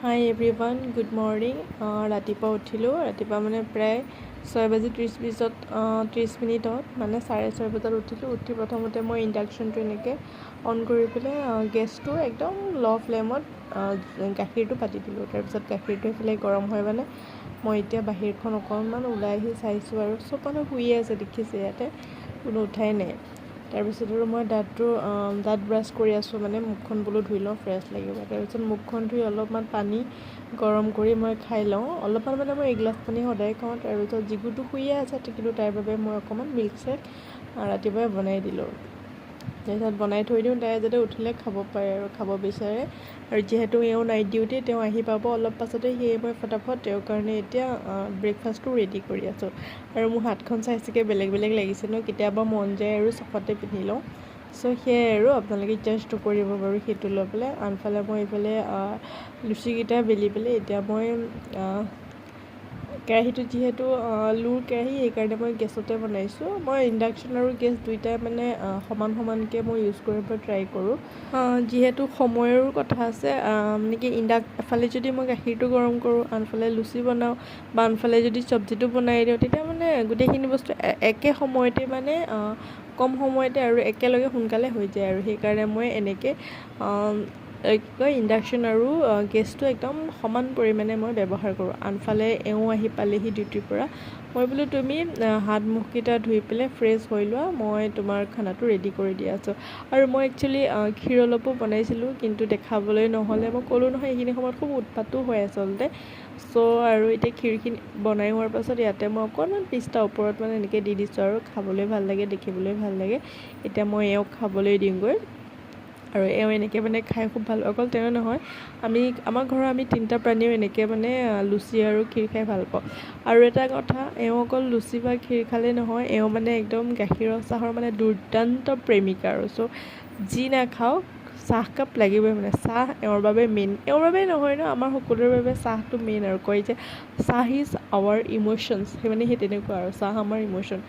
হাই everyone, good morning. ৰাতিপুৱা উঠিলোঁ। ৰাতিপুৱা মানে প্ৰায় 6:30 মানে 6:30 বজাত উঠিলোঁ। উঠি প্ৰথমতে মই ইণ্ডাকশ্যনটো এনেকৈ অন কৰি পেলাই গেছটো একদম ল' ফ্লেমত গাখীৰটো পাতি দিলোঁ। তাৰপিছত গাখীৰটো এইফালে গৰম হয় মানে মই এতিয়া বাহিৰখন অকণমান ওলাই আহি চাইছোঁ আৰু চব মানুহ শুইয়ে আছে, দেখিছে ইয়াতে কোনো উঠাই নাই। তাৰপিছত আৰু মই দাঁত ব্ৰাছ কৰি আছোঁ, মানে মুখখন বোলো ধুই লওঁ, ফ্ৰেছ লাগিব। তাৰপিছত মুখখন ধুই অলপমান পানী গৰম কৰি মই খাই লওঁ। অলপমান মানে মই এগিলাচ পানী সদায় খাওঁ। তাৰপিছত জিগুটো শুইয়ে আছে, কিন্তু তাৰ বাবে মই অকণমান মিল্ক শ্বেক ৰাতিপুৱাই বনাই দিলোঁ। তাৰপিছত বনাই থৈ দিওঁ, তাই যাতে উঠিলে খাব পাৰে আৰু খাব বিচাৰে। আৰু যিহেতু এওঁ নাইট ডিউটি, তেওঁ আহি পাব অলপ পাছতে, সেয়ে মই ফটাফট তেওঁৰ কাৰণে এতিয়া ব্ৰেকফাষ্টটো ৰেডি কৰি আছোঁ। আৰু মোৰ হাতখন চাইছেগৈ বেলেগ বেলেগ লাগিছে ন, কেতিয়াবা মন যায় আৰু চখতে পিন্ধি লওঁ। চ' সেয়াই আৰু আপোনালোকে জাজ নকৰিব বাৰু সেইটো লৈ পেলাই। আনফালে মই এইফালে লুচিকেইটা বেলি পেলাই এতিয়া মই কেৰাহীটো যিহেতু লোৰ কেৰাহী, সেইকাৰণে মই গেছতে বনাইছোঁ। মই ইণ্ডাকশ্যন আৰু গেছ দুইটাই মানে সমানকৈ মই ইউজ কৰিব ট্ৰাই কৰোঁ। যিহেতু সময়ৰো কথা আছে, মানে কি এফালে যদি মই গাখীৰটো গৰম কৰোঁ, আনফালে লুচি বনাওঁ, বা আনফালে যদি চব্জিটো বনাই দিওঁ, তেতিয়া মানে গোটেইখিনি বস্তু একে সময়তে মানে কম সময়তে আৰু একেলগে সোনকালে হৈ যায়। আৰু সেইকাৰণে মই এনেকৈ ইণ্ডাকশ্যন আৰু গেছটো একদম সমান পৰিমাণে মই ব্যৱহাৰ কৰোঁ। আনফালে এওঁ আহি পালেহি ডিউটিৰ পৰা। মই বোলো তুমি হাত মুখকেইটা ধুই পেলাই ফ্ৰেছ হৈ লোৱা, মই তোমাৰ খানাটো ৰেডি কৰি দি আছোঁ। আৰু মই একচুৱেলি ক্ষীৰ অলপো বনাইছিলোঁ, কিন্তু দেখাবলৈ নহ'লে। মই ক'লোঁ নহয়, এইখিনি সময়ত খুব উৎপাতো হয় আচলতে। চ' আৰু এতিয়া ক্ষীৰখিনি বনাই হোৱাৰ পাছত ইয়াতে মই অকণমান পিস্তা ওপৰত মানে এনেকৈ দি দিছোঁ, আৰু খাবলৈ ভাল লাগে, দেখিবলৈ ভাল লাগে। এতিয়া মই এওঁক খাবলৈ দিওঁগৈ। আৰু এওঁ এনেকৈ মানে খাই খুব ভাল পায়। অকল তেওঁ নহয়, আমাৰ ঘৰৰ আমি 3টা প্ৰাণীও এনেকৈ মানে লুচি আৰু ক্ষীৰ খাই ভাল পাওঁ। আৰু এটা কথা, এওঁ অকল লুচি বা ক্ষীৰ খালেই নহয়, এওঁ মানে একদম গাখীৰৰ চাহৰ মানে দুৰ্দান্ত প্ৰেমিকা আৰু। চ' যি নাখাওক, চাহকাপ লাগিবই। মানে চাহ এওঁৰ বাবে মেইন। এওঁৰ বাবেই নহয় ন, আমাৰ সকলোৰে বাবে চাহটো মেইন। আৰু কয় যে চাহ ইজ আৱাৰ ইম'শ্যনছ, সেই তেনেকুৱা আৰু চাহ আমাৰ ইম'শ্যন।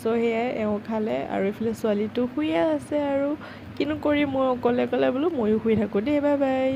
চ' সেয়াই এওঁ খালে। আৰু এইফালে ছোৱালীটো শুইয়ে আছে, আৰু কিনো কৰিম, মই অকলে বোলো ময়ো শুই থাকোঁ দেই, বাই বাই।